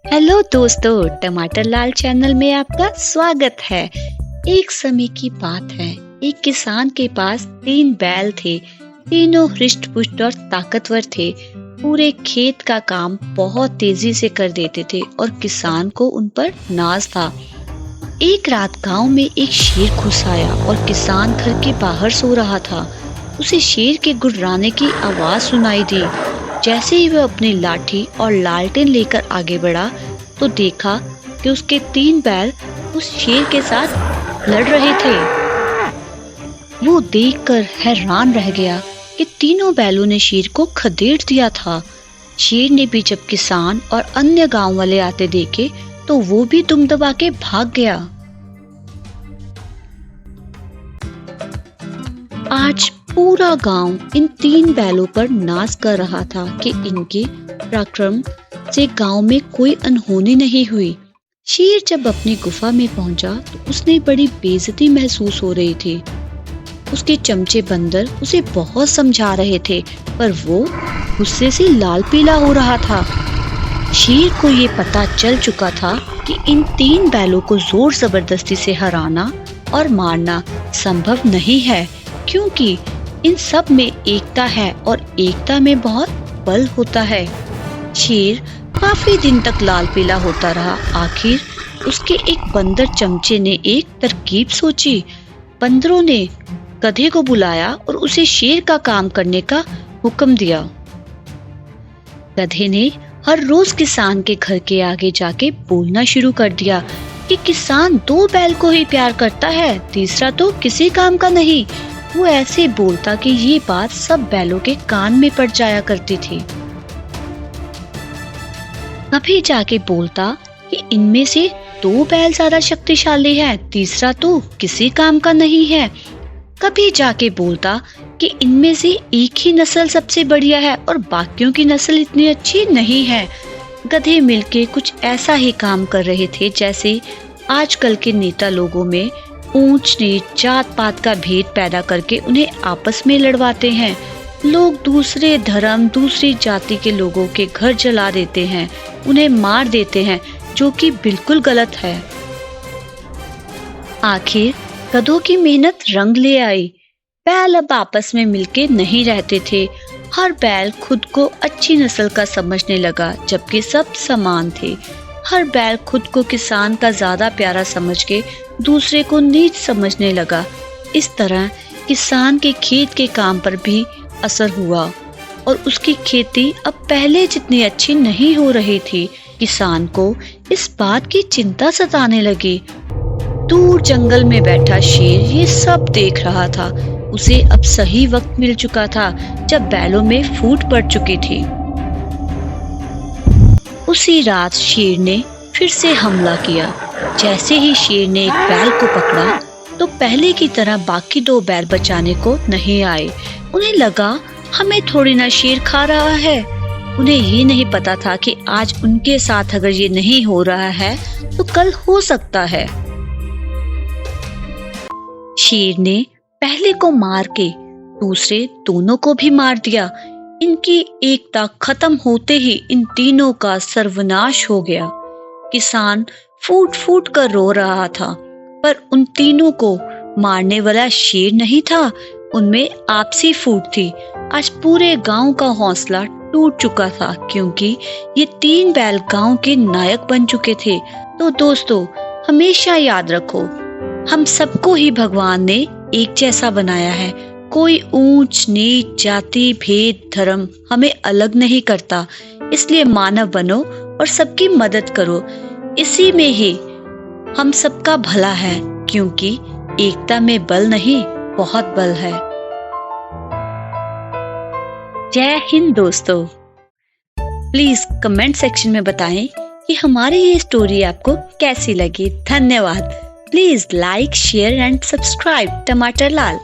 Hello दोस्तों, टमाटर लाल channel में आपका स्वागत है। एक समय की बात है, एक किसान के पास 3 बैल थे। तीनों हृष्ट-पुष्ट और ताकतवर थे। पूरे खेत का काम बहुत तेजी से कर देते थे और किसान को उन पर नाज था। एक रात गांव में एक शेर घुस आया और किसान घर के बाहर सो रहा था। उसे शेर के गुर्राने की आवाज सुनाई दी। जैसे ही वह अपनी लाठी और लालटेन लेकर आगे बढ़ा तो देखा कि उसके 3 बैल उस शेर के साथ लड़ रहे थे। वो देखकर हैरान रह गया कि तीनों बैलों ने शेर को खदेड़ दिया था। शेर ने भी जब किसान और अन्य गांव वाले आते देखे तो वो भी दुम दबा के भाग गया। आज पूरा गांव इन 3 बैलों पर नाज कर रहा था कि इनके पराक्रम से गांव में कोई अनहोनी नहीं हुई। शेर जब अपनी गुफा में पहुंचा तो उसने बड़ी बेइज्जती महसूस हो रही थी। उसके चमचे बंदर उसे बहुत समझा रहे थे, पर वो गुस्से से लाल पीला हो रहा था। शेर को ये पता चल चुका था कि इन 3 बैलों को जोर जबरदस्ती से हराना और मारना संभव नहीं है, क्योंकि इन सब में एकता है और एकता में बहुत बल होता है। शेर काफी दिन तक लाल पीला होता रहा। आखिर उसके एक बंदर चमचे ने एक तरकीब सोची। बंदरों ने गधे को बुलाया और उसे शेर का काम करने का हुक्म दिया। गधे ने हर रोज किसान के घर के आगे जाके बोलना शुरू कर दिया कि किसान 2 बैल को ही प्यार करता है, तीसरा तो किसी काम का नहीं। वो ऐसे बोलता कि ये बात सब बैलों के कान में पड़ जाया करती थी। कभी जाके बोलता कि इनमें से 2 बैल ज्यादा शक्तिशाली हैं, तीसरा तो किसी काम का नहीं है। कभी जाके बोलता कि इनमें से एक ही नस्ल सबसे बढ़िया है और बाकियों की नस्ल इतनी अच्छी नहीं है। गधे मिलके कुछ ऐसा ही काम कर रहे थे जैसे आजकल के नेता लोगों में ऊंच नीच जात पात का भेद पैदा करके उन्हें आपस में लड़वाते हैं। लोग दूसरे धर्म दूसरी जाति के लोगों के घर जला देते हैं, उन्हें मार देते हैं, जो कि बिल्कुल गलत है। आखिर गधों की मेहनत रंग ले आई। बैल अब आपस में मिलके नहीं रहते थे। हर बैल खुद को अच्छी नस्ल का समझने लगा, जबकि सब समान थे। हर बैल खुद को किसान का ज्यादा प्यारा समझ के दूसरे को नीच समझने लगा। इस तरह किसान के खेत के काम पर भी असर हुआ और उसकी खेती अब पहले जितनी अच्छी नहीं हो रही थी। किसान को इस बात की चिंता सताने लगी। दूर जंगल में बैठा शेर ये सब देख रहा था। उसे अब सही वक्त मिल चुका था जब बैलों में फूट पड़ चुकी थी। उसी रात शेर ने फिर से हमला किया। जैसे ही शेर ने एक बैल को पकड़ा तो पहले की तरह बाकी 2 बैल बचाने को नहीं आए। उन्हें लगा हमें थोड़ी ना शेर खा रहा है। उन्हें ये नहीं पता था कि आज उनके साथ अगर ये नहीं हो रहा है तो कल हो सकता है। शेर ने पहले को मार के दूसरे दोनों को भी मार दिया। इनकी एकता खत्म होते ही इन तीनों का सर्वनाश हो गया। किसान फूट फूट कर रो रहा था, पर उन तीनों को मारने वाला शेर नहीं था, उनमें आपसी फूट थी। आज पूरे गांव का हौसला टूट चुका था, क्योंकि ये 3 बैल गांव के नायक बन चुके थे। तो दोस्तों, हमेशा याद रखो, हम सबको ही भगवान ने एक जैसा बनाया है। कोई ऊंच नीच जाति भेद धर्म हमें अलग नहीं करता। इसलिए मानव बनो और सबकी मदद करो। इसी में ही हम सबका भला है, क्योंकि एकता में बल नहीं, बहुत बल है। जय हिंद दोस्तों। प्लीज कमेंट सेक्शन में बताएं कि हमारी ये स्टोरी आपको कैसी लगी। धन्यवाद। Please like share and subscribe टमाटर लाल।